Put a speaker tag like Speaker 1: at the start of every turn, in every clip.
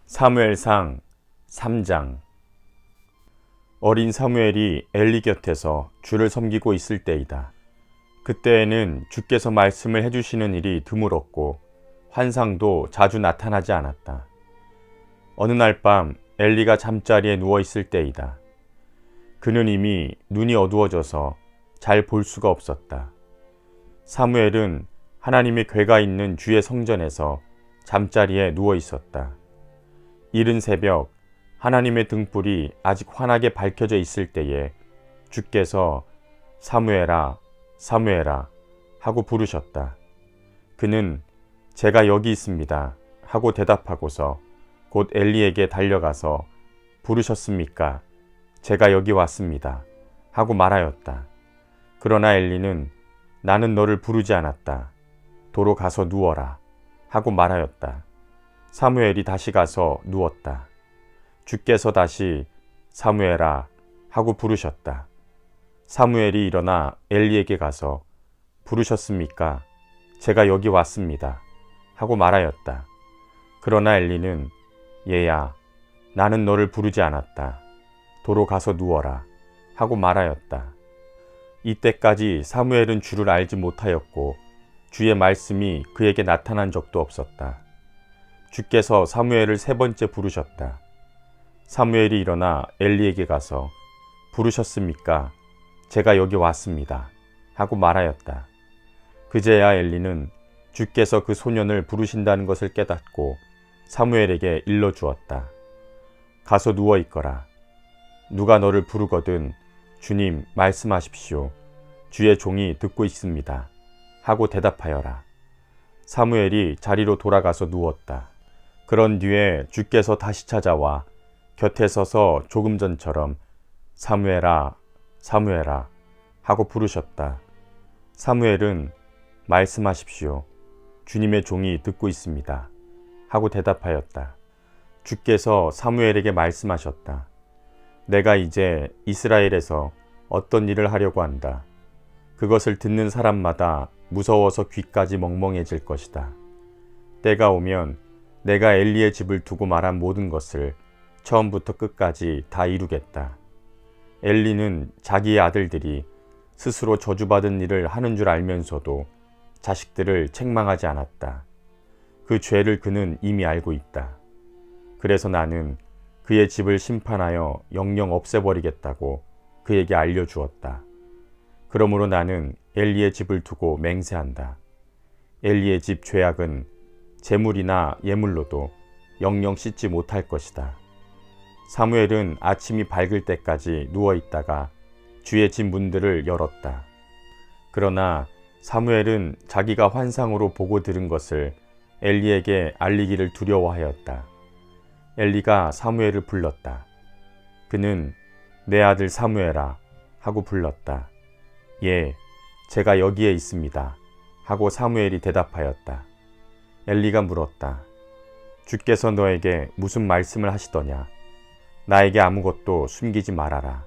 Speaker 1: 사무엘상 3장. 어린 사무엘이 엘리 곁에서 주를 섬기고 있을 때이다. 그때에는 주께서 말씀을 해주시는 일이 드물었고 환상도 자주 나타나지 않았다. 어느 날 밤 엘리가 잠자리에 누워 있을 때이다. 그는 이미 눈이 어두워져서 잘 볼 수가 없었다. 사무엘은 하나님의 궤가 있는 주의 성전에서 잠자리에 누워 있었다. 이른 새벽 하나님의 등불이 아직 환하게 밝혀져 있을 때에 주께서 사무엘아, 사무엘아 하고 부르셨다. 그는 제가 여기 있습니다 하고 대답하고서 곧 엘리에게 달려가서 부르셨습니까? 제가 여기 왔습니다 하고 말하였다. 그러나 엘리는 나는 너를 부르지 않았다. 도로 가서 누워라 하고 말하였다. 사무엘이 다시 가서 누웠다. 주께서 다시 사무엘아 하고 부르셨다. 사무엘이 일어나 엘리에게 가서 부르셨습니까? 제가 여기 왔습니다 하고 말하였다. 그러나 엘리는 얘야, 나는 너를 부르지 않았다. 도로 가서 누워라 하고 말하였다. 이때까지 사무엘은 주를 알지 못하였고 주의 말씀이 그에게 나타난 적도 없었다. 주께서 사무엘을 3번째 부르셨다. 사무엘이 일어나 엘리에게 가서 부르셨습니까? 제가 여기 왔습니다 하고 말하였다. 그제야 엘리는 주께서 그 소년을 부르신다는 것을 깨닫고 사무엘에게 일러주었다. 가서 누워 있거라. 누가 너를 부르거든 주님 말씀하십시오. 주의 종이 듣고 있습니다 하고 대답하여라. 사무엘이 자리로 돌아가서 누웠다. 그런 뒤에 주께서 다시 찾아와 곁에 서서 조금 전처럼 사무엘아, 사무엘아 하고 부르셨다. 사무엘은 말씀하십시오. 주님의 종이 듣고 있습니다 하고 대답하였다. 주께서 사무엘에게 말씀하셨다. 내가 이제 이스라엘에서 어떤 일을 하려고 한다. 그것을 듣는 사람마다 무서워서 귀까지 멍멍해질 것이다. 때가 오면 내가 엘리의 집을 두고 말한 모든 것을 처음부터 끝까지 다 이루겠다. 엘리는 자기의 아들들이 스스로 저주받은 일을 하는 줄 알면서도 자식들을 책망하지 않았다. 그 죄를 그는 이미 알고 있다. 그래서 나는 그의 집을 심판하여 영영 없애버리겠다고 그에게 알려주었다. 그러므로 나는 엘리의 집을 두고 맹세한다. 엘리의 집 죄악은 재물이나 예물로도 영영 씻지 못할 것이다. 사무엘은 아침이 밝을 때까지 누워있다가 주의 집 문들을 열었다. 그러나 사무엘은 자기가 환상으로 보고 들은 것을 엘리에게 알리기를 두려워하였다. 엘리가 사무엘을 불렀다. 그는 내 아들 사무엘아 하고 불렀다. 예, 제가 여기에 있습니다 하고 사무엘이 대답하였다. 엘리가 물었다. 주께서 너에게 무슨 말씀을 하시더냐? 나에게 아무것도 숨기지 말아라.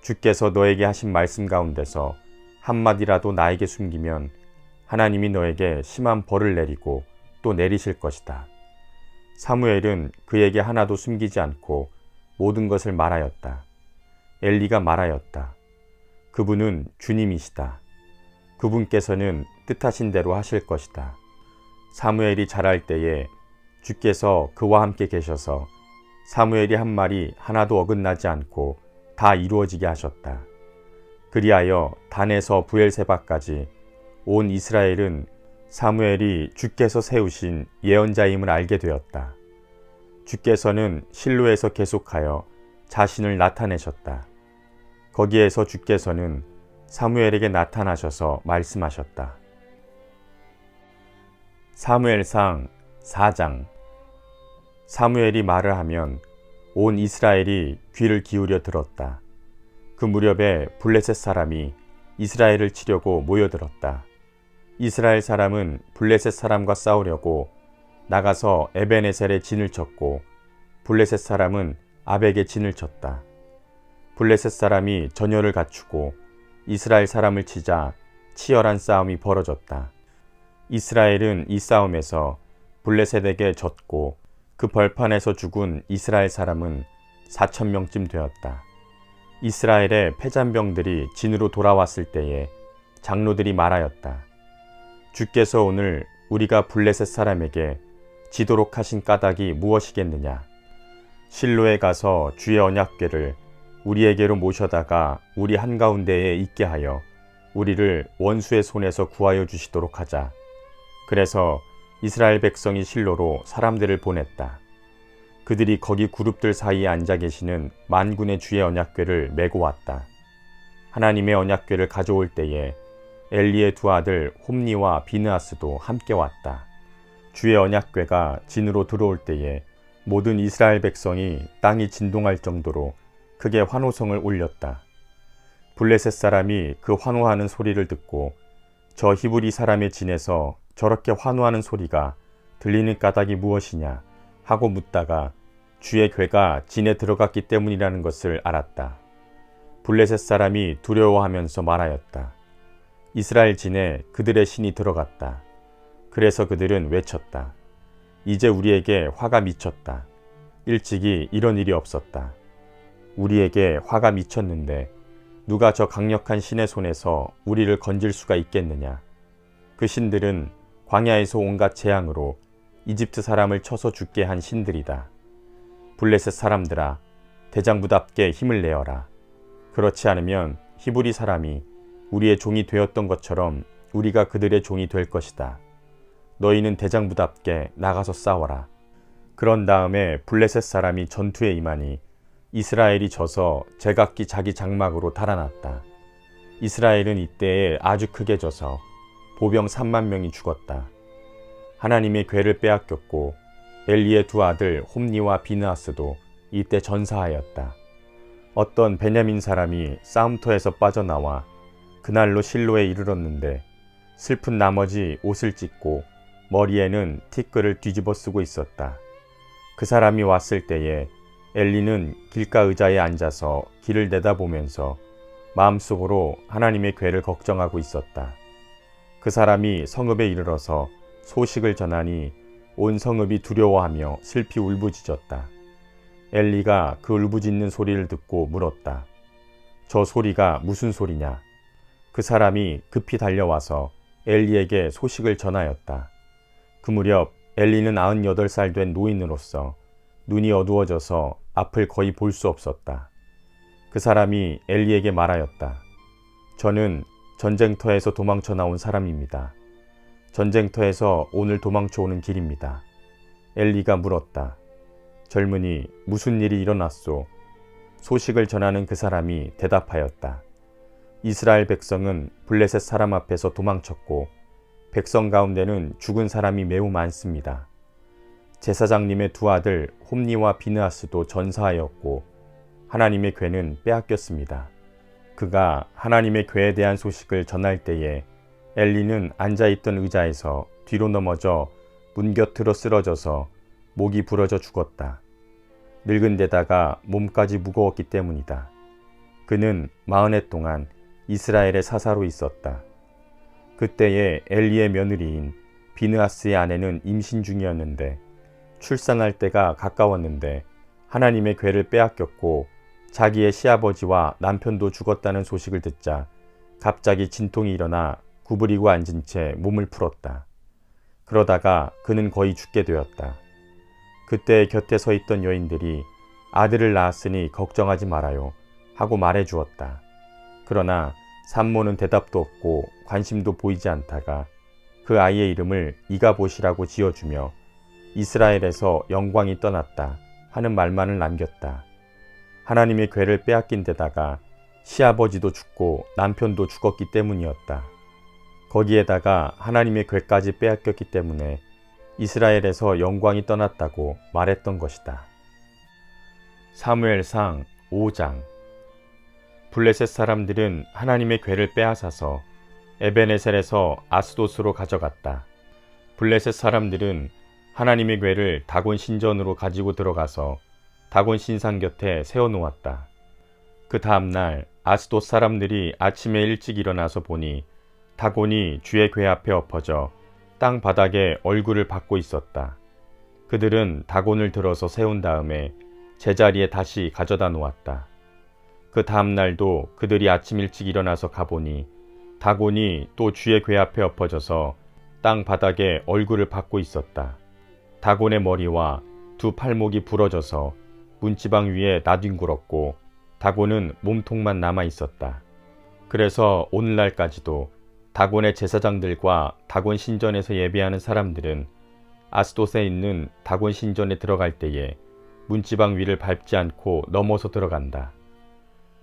Speaker 1: 주께서 너에게 하신 말씀 가운데서 한마디라도 나에게 숨기면 하나님이 너에게 심한 벌을 내리고 또 내리실 것이다. 사무엘은 그에게 하나도 숨기지 않고 모든 것을 말하였다. 엘리가 말하였다. 그분은 주님이시다. 그분께서는 뜻하신 대로 하실 것이다. 사무엘이 자랄 때에 주께서 그와 함께 계셔서 사무엘이 한 말이 하나도 어긋나지 않고 다 이루어지게 하셨다. 그리하여 단에서 브엘세바까지 온 이스라엘은 사무엘이 주께서 세우신 예언자임을 알게 되었다. 주께서는 실로에서 계속하여 자신을 나타내셨다. 거기에서 주께서는 사무엘에게 나타나셔서 말씀하셨다. 사무엘상 4장. 사무엘이 말을 하면 온 이스라엘이 귀를 기울여 들었다. 그 무렵에 블레셋 사람이 이스라엘을 치려고 모여들었다. 이스라엘 사람은 블레셋 사람과 싸우려고 나가서 에벤에셀에 진을 쳤고 블레셋 사람은 아벡에 진을 쳤다. 블레셋 사람이 전열을 갖추고 이스라엘 사람을 치자 치열한 싸움이 벌어졌다. 이스라엘은 이 싸움에서 블레셋에게 졌고 그 벌판에서 죽은 이스라엘 사람은 4,000명쯤 되었다. 이스라엘의 패잔병들이 진으로 돌아왔을 때에 장로들이 말하였다. 주께서 오늘 우리가 블레셋 사람에게 지도록 하신 까닭이 무엇이겠느냐? 실로에 가서 주의 언약궤를 우리에게로 모셔다가 우리 한가운데에 있게 하여 우리를 원수의 손에서 구하여 주시도록 하자. 그래서 이스라엘 백성이 실로로 사람들을 보냈다. 그들이 거기 그룹들 사이에 앉아 계시는 만군의 주의 언약궤를 메고 왔다. 하나님의 언약궤를 가져올 때에 엘리의 두 아들 홈니와 비느하스도 함께 왔다. 주의 언약궤가 진으로 들어올 때에 모든 이스라엘 백성이 땅이 진동할 정도로 크게 환호성을 올렸다. 블레셋 사람이 그 환호하는 소리를 듣고 저 히브리 사람의 진에서 저렇게 환호하는 소리가 들리는 까닭이 무엇이냐 하고 묻다가 주의 궤가 진에 들어갔기 때문이라는 것을 알았다. 블레셋 사람이 두려워하면서 말하였다. 이스라엘 진에 그들의 신이 들어갔다. 그래서 그들은 외쳤다. 이제 우리에게 화가 미쳤다. 일찍이 이런 일이 없었다. 우리에게 화가 미쳤는데 누가 저 강력한 신의 손에서 우리를 건질 수가 있겠느냐. 그 신들은 광야에서 온갖 재앙으로 이집트 사람을 쳐서 죽게 한 신들이다. 블레셋 사람들아, 대장부답게 힘을 내어라. 그렇지 않으면 히브리 사람이 우리의 종이 되었던 것처럼 우리가 그들의 종이 될 것이다. 너희는 대장부답게 나가서 싸워라. 그런 다음에 블레셋 사람이 전투에 임하니 이스라엘이 져서 제각기 자기 장막으로 달아났다. 이스라엘은 이때에 아주 크게 져서 보병 3만 명이 죽었다. 하나님의 궤를 빼앗겼고 엘리의 두 아들 홈니와 비느하스도 이때 전사하였다. 어떤 베냐민 사람이 싸움터에서 빠져나와 그날로 실로에 이르렀는데 슬픈 나머지 옷을 찢고 머리에는 티끌을 뒤집어 쓰고 있었다. 그 사람이 왔을 때에 엘리는 길가 의자에 앉아서 길을 내다보면서 마음속으로 하나님의 궤를 걱정하고 있었다. 그 사람이 성읍에 이르러서 소식을 전하니 온 성읍이 두려워하며 슬피 울부짖었다. 엘리가 그 울부짖는 소리를 듣고 물었다. 저 소리가 무슨 소리냐? 그 사람이 급히 달려와서 엘리에게 소식을 전하였다. 그 무렵 엘리는 98살 된 노인으로서 눈이 어두워져서 앞을 거의 볼 수 없었다. 그 사람이 엘리에게 말하였다. 저는 전쟁터에서 도망쳐 나온 사람입니다. 전쟁터에서 오늘 도망쳐 오는 길입니다. 엘리가 물었다. 젊은이, 무슨 일이 일어났소? 소식을 전하는 그 사람이 대답하였다. 이스라엘 백성은 블레셋 사람 앞에서 도망쳤고 백성 가운데는 죽은 사람이 매우 많습니다. 제사장님의 두 아들 홈니와 비느하스도 전사하였고 하나님의 궤는 빼앗겼습니다. 그가 하나님의 궤에 대한 소식을 전할 때에 엘리는 앉아있던 의자에서 뒤로 넘어져 문 곁으로 쓰러져서 목이 부러져 죽었다. 늙은 데다가 몸까지 무거웠기 때문이다. 그는 40해 동안 이스라엘의 사사로 있었다. 그때에 엘리의 며느리인 비느하스의 아내는 임신 중이었는데 출산할 때가 가까웠는데 하나님의 궤를 빼앗겼고 자기의 시아버지와 남편도 죽었다는 소식을 듣자 갑자기 진통이 일어나 구부리고 앉은 채 몸을 풀었다. 그러다가 그는 거의 죽게 되었다. 그때 곁에 서 있던 여인들이 아들을 낳았으니 걱정하지 말아요 하고 말해 주었다. 그러나 산모는 대답도 없고 관심도 보이지 않다가 그 아이의 이름을 이가봇이라고 지어주며 이스라엘에서 영광이 떠났다 하는 말만을 남겼다. 하나님의 궤를 빼앗긴 데다가 시아버지도 죽고 남편도 죽었기 때문이었다. 거기에다가 하나님의 궤까지 빼앗겼기 때문에 이스라엘에서 영광이 떠났다고 말했던 것이다. 사무엘상 5장. 블레셋 사람들은 하나님의 궤를 빼앗아서 에베네셀에서 아스돗으로 가져갔다. 블레셋 사람들은 하나님의 궤를 다곤 신전으로 가지고 들어가서 다곤 신상 곁에 세워놓았다. 그 다음날 아스돗 사람들이 아침에 일찍 일어나서 보니 다곤이 주의 궤 앞에 엎어져 땅 바닥에 얼굴을 박고 있었다. 그들은 다곤을 들어서 세운 다음에 제자리에 다시 가져다 놓았다. 그 다음 날도 그들이 아침 일찍 일어나서 가보니 다곤이 또 주의 궤 앞에 엎어져서 땅 바닥에 얼굴을 받고 있었다. 다곤의 머리와 두 팔목이 부러져서 문지방 위에 나뒹굴었고 다곤은 몸통만 남아 있었다. 그래서 오늘날까지도 다곤의 제사장들과 다곤 신전에서 예배하는 사람들은 아스돗에 있는 다곤 신전에 들어갈 때에 문지방 위를 밟지 않고 넘어서 들어간다.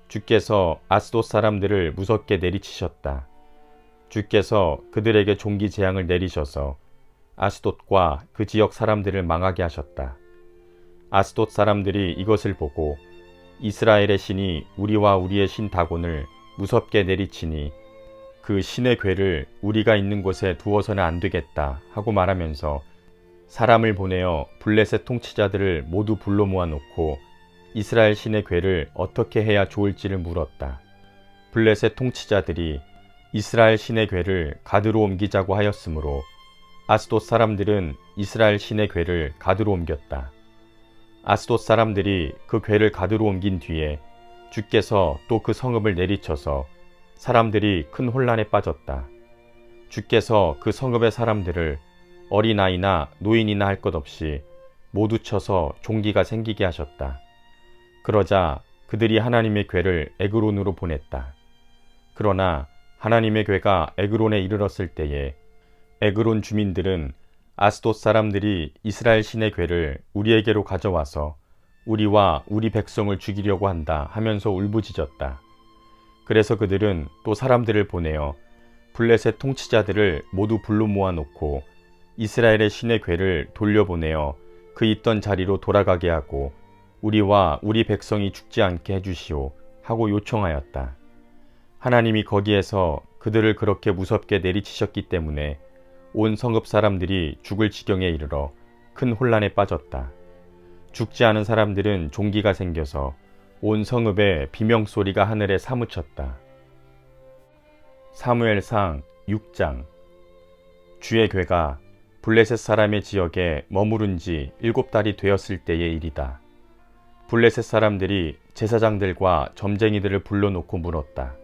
Speaker 1: 주께서 아스돗 사람들을 무섭게 내리치셨다. 주께서 그들에게 종기 재앙을 내리셔서 아스돗과 그 지역 사람들을 망하게 하셨다. 아스돗 사람들이 이것을 보고 이스라엘의 신이 우리와 우리의 신 다곤을 무섭게 내리치니 그 신의 궤를 우리가 있는 곳에 두어서는 안 되겠다 하고 말하면서 사람을 보내어 블레셋 통치자들을 모두 불러 모아놓고 이스라엘 신의 궤를 어떻게 해야 좋을지를 물었다. 블레셋 통치자들이 이스라엘 신의 궤를 가드로 옮기자고 하였으므로 아스돗 사람들은 이스라엘 신의 궤를 가드로 옮겼다. 아스돗 사람들이 그 궤를 가드로 옮긴 뒤에 주께서 또 그 성읍을 내리쳐서 사람들이 큰 혼란에 빠졌다. 주께서 그 성읍의 사람들을 어린아이나 노인이나 할 것 없이 모두 쳐서 종기가 생기게 하셨다. 그러자 그들이 하나님의 궤를 에그론으로 보냈다. 그러나 하나님의 궤가 에그론에 이르렀을 때에 에그론 주민들은 아스돗 사람들이 이스라엘 신의 궤를 우리에게로 가져와서 우리와 우리 백성을 죽이려고 한다 하면서 울부짖었다. 그래서 그들은 또 사람들을 보내어 블레셋 통치자들을 모두 불러 모아놓고 이스라엘의 신의 궤를 돌려보내어 그 있던 자리로 돌아가게 하고 우리와 우리 백성이 죽지 않게 해주시오 하고 요청하였다. 하나님이 거기에서 그들을 그렇게 무섭게 내리치셨기 때문에 온 성읍 사람들이 죽을 지경에 이르러 큰 혼란에 빠졌다. 죽지 않은 사람들은 종기가 생겨서 온 성읍에 비명소리가 하늘에 사무쳤다. 사무엘상 6장. 주의 궤가 블레셋 사람의 지역에 머무른 지 7달이 되었을 때의 일이다. 블레셋 사람들이 제사장들과 점쟁이들을 불러놓고 물었다.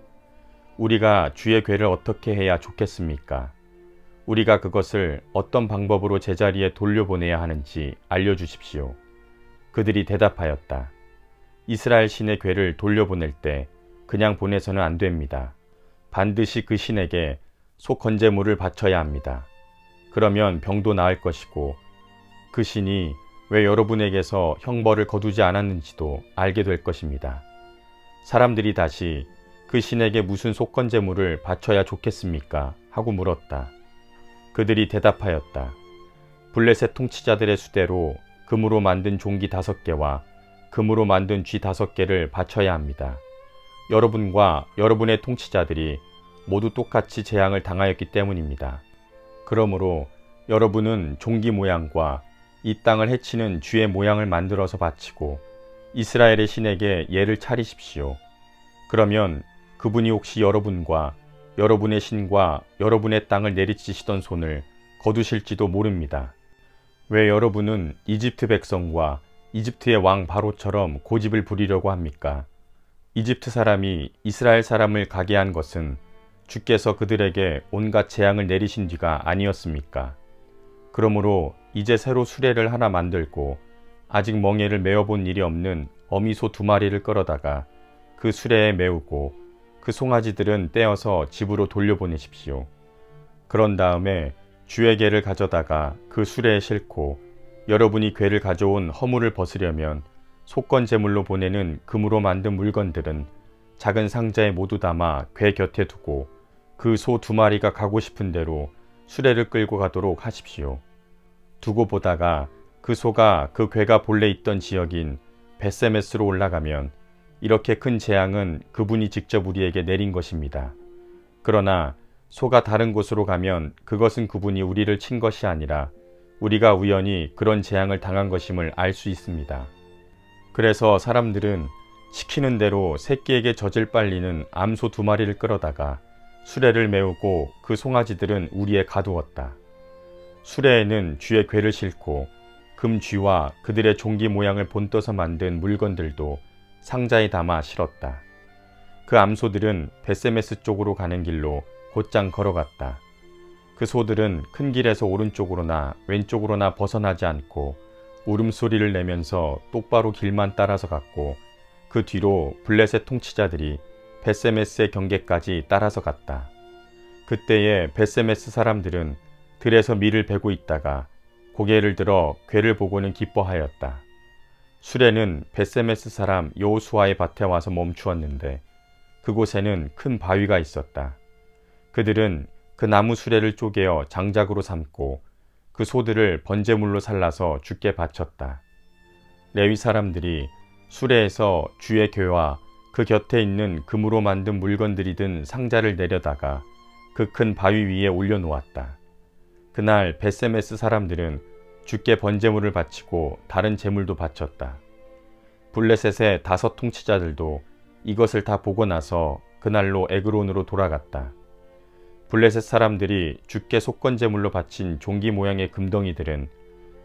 Speaker 1: 우리가 주의 궤를 어떻게 해야 좋겠습니까? 우리가 그것을 어떤 방법으로 제자리에 돌려보내야 하는지 알려주십시오. 그들이 대답하였다. 이스라엘 신의 궤를 돌려보낼 때 그냥 보내서는 안 됩니다. 반드시 그 신에게 소 건제물을 바쳐야 합니다. 그러면 병도 나을 것이고 그 신이 왜 여러분에게서 형벌을 거두지 않았는지도 알게 될 것입니다. 사람들이 다시 그 신에게 무슨 소 건제물을 바쳐야 좋겠습니까? 하고 물었다. 그들이 대답하였다. 블레셋 통치자들의 수대로 금으로 만든 종기 5개와 금으로 만든 쥐 5개를 바쳐야 합니다. 여러분과 여러분의 통치자들이 모두 똑같이 재앙을 당하였기 때문입니다. 그러므로 여러분은 종기 모양과 이 땅을 해치는 쥐의 모양을 만들어서 바치고 이스라엘의 신에게 예를 차리십시오. 그러면 그분이 혹시 여러분과 여러분의 신과 여러분의 땅을 내리치시던 손을 거두실지도 모릅니다. 왜 여러분은 이집트 백성과 이집트의 왕 바로처럼 고집을 부리려고 합니까? 이집트 사람이 이스라엘 사람을 가게 한 것은 주께서 그들에게 온갖 재앙을 내리신 뒤가 아니었습니까? 그러므로 이제 새로 수레를 하나 만들고 아직 멍에를 메어본 일이 없는 어미소 2마리를 끌어다가 그 수레에 메우고 그 송아지들은 떼어서 집으로 돌려보내십시오. 그런 다음에 주의 궤를 가져다가 그 수레에 싣고 여러분이 궤를 가져온 허물을 벗으려면 속건 제물로 보내는 금으로 만든 물건들은 작은 상자에 모두 담아 궤 곁에 두고 그 소 2마리가 가고 싶은 대로 수레를 끌고 가도록 하십시오. 두고 보다가 그 소가 그 궤가 본래 있던 지역인 벳세메스로 올라가면 이렇게 큰 재앙은 그분이 직접 우리에게 내린 것입니다. 그러나 소가 다른 곳으로 가면 그것은 그분이 우리를 친 것이 아니라 우리가 우연히 그런 재앙을 당한 것임을 알 수 있습니다. 그래서 사람들은 시키는 대로 새끼에게 젖을 빨리는 암소 2마리를 끌어다가 수레를 메우고 그 송아지들은 우리에 가두었다. 수레에는 주의 궤를 싣고 금쥐와 그들의 종기 모양을 본떠서 만든 물건들도 상자에 담아 실었다. 그 암소들은 벳세메스 쪽으로 가는 길로 곧장 걸어갔다. 그 소들은 큰 길에서 오른쪽으로나 왼쪽으로나 벗어나지 않고 울음소리를 내면서 똑바로 길만 따라서 갔고, 그 뒤로 블레셋 통치자들이 벳세메스의 경계까지 따라서 갔다. 그때에 벳세메스 사람들은 들에서 밀을 베고 있다가 고개를 들어 괴를 보고는 기뻐하였다. 수레는 벳세메스 사람 여호수아의 밭에 와서 멈추었는데 그곳에는 큰 바위가 있었다. 그들은 그 나무 수레를 쪼개어 장작으로 삼고 그 소들을 번제물로 살라서 주께 바쳤다. 레위 사람들이 수레에서 주의 궤와 그 곁에 있는 금으로 만든 물건들이 든 상자를 내려다가 그 큰 바위 위에 올려놓았다. 그날 벳세메스 사람들은 주께 번제물을 바치고 다른 제물도 바쳤다. 블레셋의 5 통치자들도 이것을 다 보고 나서 그날로 에그론으로 돌아갔다. 블레셋 사람들이 주께 속건제물로 바친 종기 모양의 금덩이들은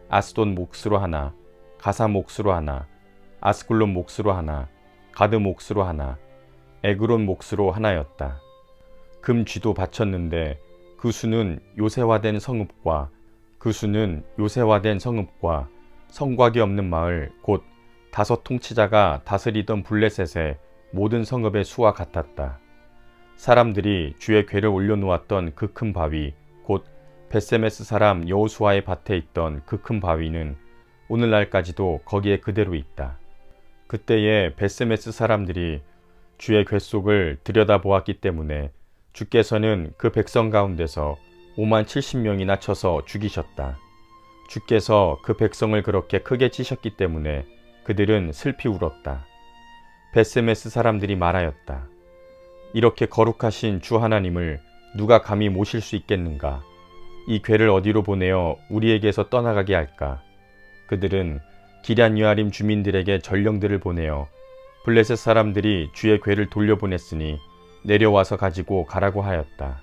Speaker 1: 아스돈 몫으로 하나, 가사 몫으로 하나, 아스글론 몫으로 하나, 가드 몫으로 하나, 에그론 몫으로 하나였다. 금쥐도 바쳤는데 그 수는 요새화된 성읍과 성곽이 없는 마을 곧 5 통치자가 다스리던 블레셋의 모든 성읍의 수와 같았다. 사람들이 주의 궤를 올려놓았던 그 큰 바위 곧 벳세메스 사람 여호수아의 밭에 있던 그 큰 바위는 오늘날까지도 거기에 그대로 있다. 그때에 벳세메스 사람들이 주의 궤속을 들여다보았기 때문에 주께서는 그 백성 가운데서 50,070명이나 쳐서 죽이셨다. 주께서 그 백성을 그렇게 크게 치셨기 때문에 그들은 슬피 울었다. 벳세메스 사람들이 말하였다. 이렇게 거룩하신 주 하나님을 누가 감히 모실 수 있겠는가? 이 궤를 어디로 보내어 우리에게서 떠나가게 할까? 그들은 기럇 여아림 주민들에게 전령들을 보내어 블레셋 사람들이 주의 궤를 돌려보냈으니 내려와서 가지고 가라고 하였다.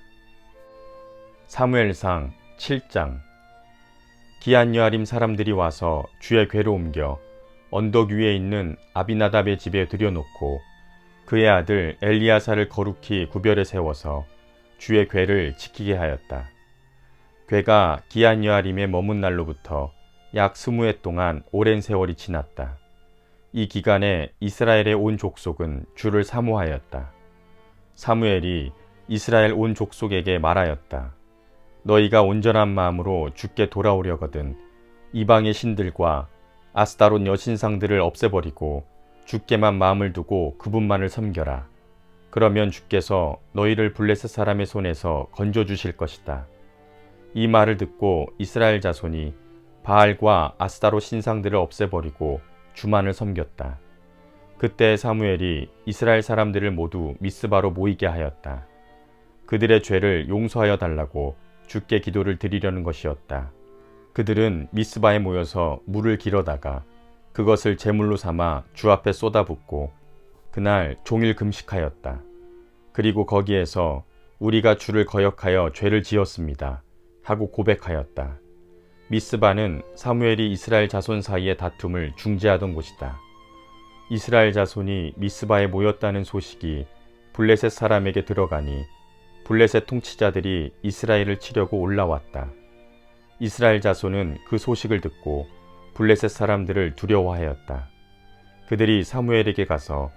Speaker 1: 사무엘상 7장. 기럇 여아림 사람들이 와서 주의 궤를 옮겨 언덕 위에 있는 아비나답의 집에 들여놓고 그의 아들 엘리야사를 거룩히 구별해 세워서 주의 궤를 지키게 하였다. 궤가 기럇 여아림에 머문 날로부터 약 20해 동안 오랜 세월이 지났다. 이 기간에 이스라엘의 온 족속은 주를 사모하였다. 사무엘이 이스라엘 온 족속에게 말하였다. 너희가 온전한 마음으로 주께 돌아오려거든 이방의 신들과 아스타롯 여신상들을 없애버리고 주께만 마음을 두고 그분만을 섬겨라. 그러면 주께서 너희를 블레셋 사람의 손에서 건져주실 것이다. 이 말을 듣고 이스라엘 자손이 바알과 아스타롯 신상들을 없애버리고 주만을 섬겼다. 그때 사무엘이 이스라엘 사람들을 모두 미스바로 모이게 하였다. 그들의 죄를 용서하여 달라고 주께 기도를 드리려는 것이었다. 그들은 미스바에 모여서 물을 길어다가 그것을 제물로 삼아 주 앞에 쏟아붓고 그날 종일 금식하였다. 그리고 거기에서 우리가 주를 거역하여 죄를 지었습니다 하고 고백하였다. 미스바는 사무엘이 이스라엘 자손 사이의 다툼을 중재하던 곳이다. 이스라엘 자손이 미스바에 모였다는 소식이 블레셋 사람에게 들어가니 블레셋 통치자들이 이스라엘을 치려고 올라왔다. 이스라엘 자손은 그 소식을 듣고 블레셋 사람들을 두려워하였다. 그들이 사무엘에게 가서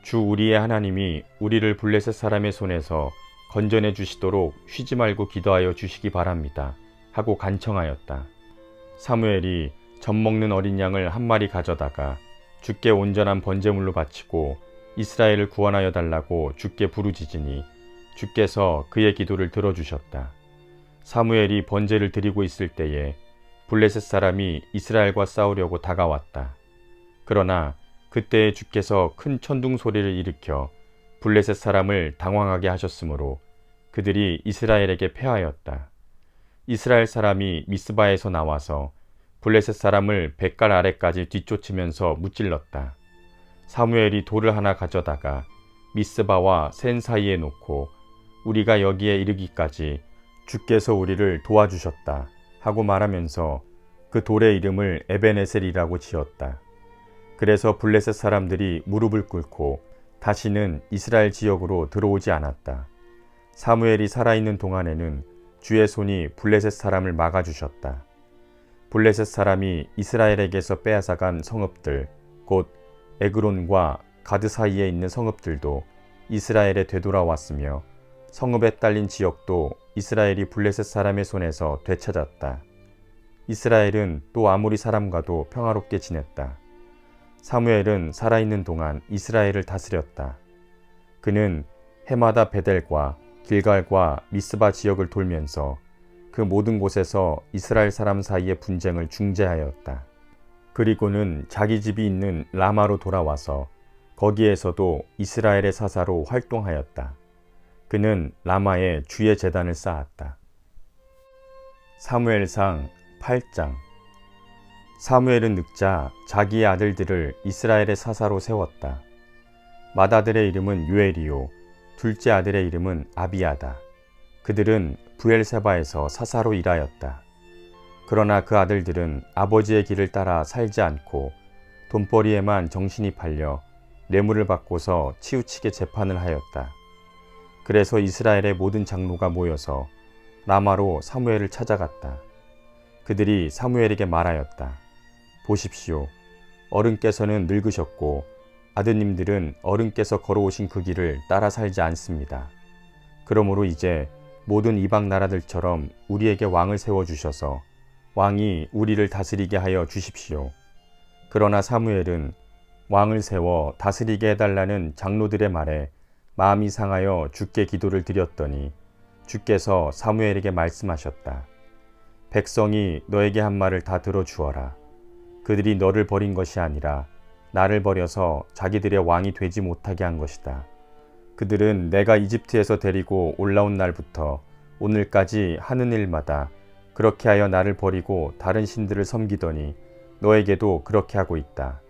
Speaker 1: 주 우리의 하나님이 우리를 블레셋 사람의 손에서 건져내 주시도록 쉬지 말고 기도하여 주시기 바랍니다 하고 간청하였다. 사무엘이 젖 먹는 어린 양을 1마리 가져다가 주께 온전한 번제물로 바치고 이스라엘을 구원하여 달라고 주께 부르짖으니 주께서 그의 기도를 들어주셨다. 사무엘이 번제를 드리고 있을 때에 블레셋 사람이 이스라엘과 싸우려고 다가왔다. 그러나 그때에 주께서 큰 천둥 소리를 일으켜 블레셋 사람을 당황하게 하셨으므로 그들이 이스라엘에게 패하였다. 이스라엘 사람이 미스바에서 나와서 블레셋 사람을 뱃갈 아래까지 뒤쫓으면서 무찔렀다. 사무엘이 돌을 하나 가져다가 미스바와 센 사이에 놓고 우리가 여기에 이르기까지 주께서 우리를 도와주셨다 하고 말하면서 그 돌의 이름을 에베네셀이라고 지었다. 그래서 블레셋 사람들이 무릎을 꿇고 다시는 이스라엘 지역으로 들어오지 않았다. 사무엘이 살아있는 동안에는 주의 손이 블레셋 사람을 막아주셨다. 블레셋 사람이 이스라엘에게서 빼앗아간 성읍들, 곧 에그론과 가드 사이에 있는 성읍들도 이스라엘에 되돌아왔으며 성읍에 딸린 지역도 이스라엘이 블레셋 사람의 손에서 되찾았다. 이스라엘은 또 아모리 사람과도 평화롭게 지냈다. 사무엘은 살아있는 동안 이스라엘을 다스렸다. 그는 해마다 베델과 길갈과 미스바 지역을 돌면서 그 모든 곳에서 이스라엘 사람 사이의 분쟁을 중재하였다. 그리고는 자기 집이 있는 라마로 돌아와서 거기에서도 이스라엘의 사사로 활동하였다. 그는 라마에 주의 제단을 쌓았다. 사무엘상 8장. 사무엘은 늙자 자기의 아들들을 이스라엘의 사사로 세웠다. 맏아들의 이름은 요엘이요 둘째 아들의 이름은 아비야다. 그들은 브엘세바에서 사사로 일하였다. 그러나 그 아들들은 아버지의 길을 따라 살지 않고 돈벌이에만 정신이 팔려 뇌물을 받고서 치우치게 재판을 하였다. 그래서 이스라엘의 모든 장로가 모여서 라마로 사무엘을 찾아갔다. 그들이 사무엘에게 말하였다. 보십시오. 어른께서는 늙으셨고 아드님들은 어른께서 걸어오신 그 길을 따라 살지 않습니다. 그러므로 이제 모든 이방 나라들처럼 우리에게 왕을 세워주셔서 왕이 우리를 다스리게 하여 주십시오. 그러나 사무엘은 왕을 세워 다스리게 해달라는 장로들의 말에 마음이 상하여 주께 기도를 드렸더니 주께서 사무엘에게 말씀하셨다. 백성이 너에게 한 말을 다 들어주어라. 그들이 너를 버린 것이 아니라 나를 버려서 자기들의 왕이 되지 못하게 한 것이다. 그들은 내가 이집트에서 데리고 올라온 날부터 오늘까지 하는 일마다 그렇게 하여 나를 버리고 다른 신들을 섬기더니 너에게도 그렇게 하고 있다.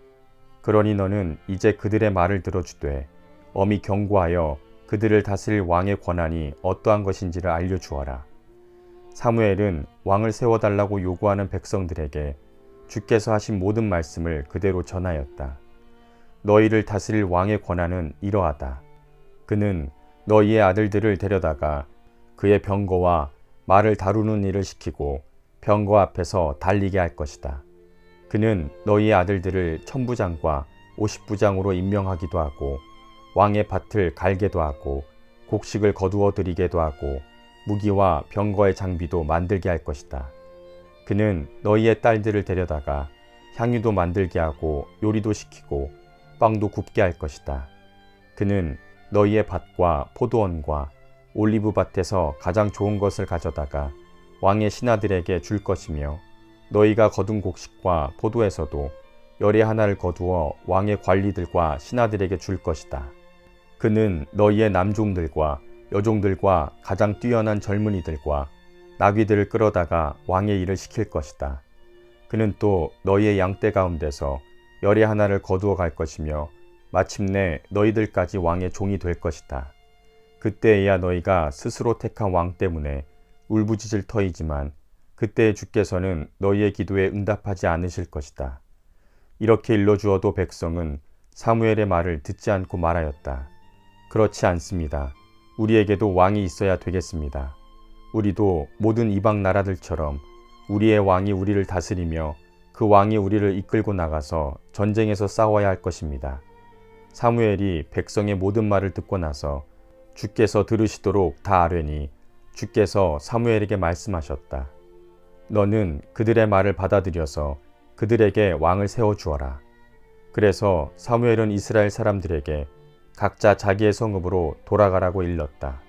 Speaker 1: 그러니 너는 이제 그들의 말을 들어주되 엄히 경고하여 그들을 다스릴 왕의 권한이 어떠한 것인지를 알려주어라. 사무엘은 왕을 세워달라고 요구하는 백성들에게 주께서 하신 모든 말씀을 그대로 전하였다. 너희를 다스릴 왕의 권한은 이러하다. 그는 너희의 아들들을 데려다가 그의 병거와 말을 다루는 일을 시키고 병거 앞에서 달리게 할 것이다. 그는 너희의 아들들을 천부장과 오십부장으로 임명하기도 하고 왕의 밭을 갈게도 하고 곡식을 거두어 드리게도 하고 무기와 병거의 장비도 만들게 할 것이다. 그는 너희의 딸들을 데려다가 향유도 만들게 하고 요리도 시키고 빵도 굽게 할 것이다. 그는 너희의 밭과 포도원과 올리브밭에서 가장 좋은 것을 가져다가 왕의 신하들에게 줄 것이며 너희가 거둔 곡식과 포도에서도 열의 하나를 거두어 왕의 관리들과 신하들에게 줄 것이다. 그는 너희의 남종들과 여종들과 가장 뛰어난 젊은이들과 나귀들을 끌어다가 왕의 일을 시킬 것이다. 그는 또 너희의 양떼 가운데서 열의 하나를 거두어 갈 것이며 마침내 너희들까지 왕의 종이 될 것이다. 그때에야 너희가 스스로 택한 왕 때문에 울부짖을 터이지만 그때에 주께서는 너희의 기도에 응답하지 않으실 것이다. 이렇게 일러주어도 백성은 사무엘의 말을 듣지 않고 말하였다. 그렇지 않습니다. 우리에게도 왕이 있어야 되겠습니다. 우리도 모든 이방 나라들처럼 우리의 왕이 우리를 다스리며 그 왕이 우리를 이끌고 나가서 전쟁에서 싸워야 할 것입니다. 사무엘이 백성의 모든 말을 듣고 나서 주께서 들으시도록 다 아뢰니 주께서 사무엘에게 말씀하셨다. 너는 그들의 말을 받아들여서 그들에게 왕을 세워주어라. 그래서 사무엘은 이스라엘 사람들에게 각자 자기의 성읍으로 돌아가라고 일렀다.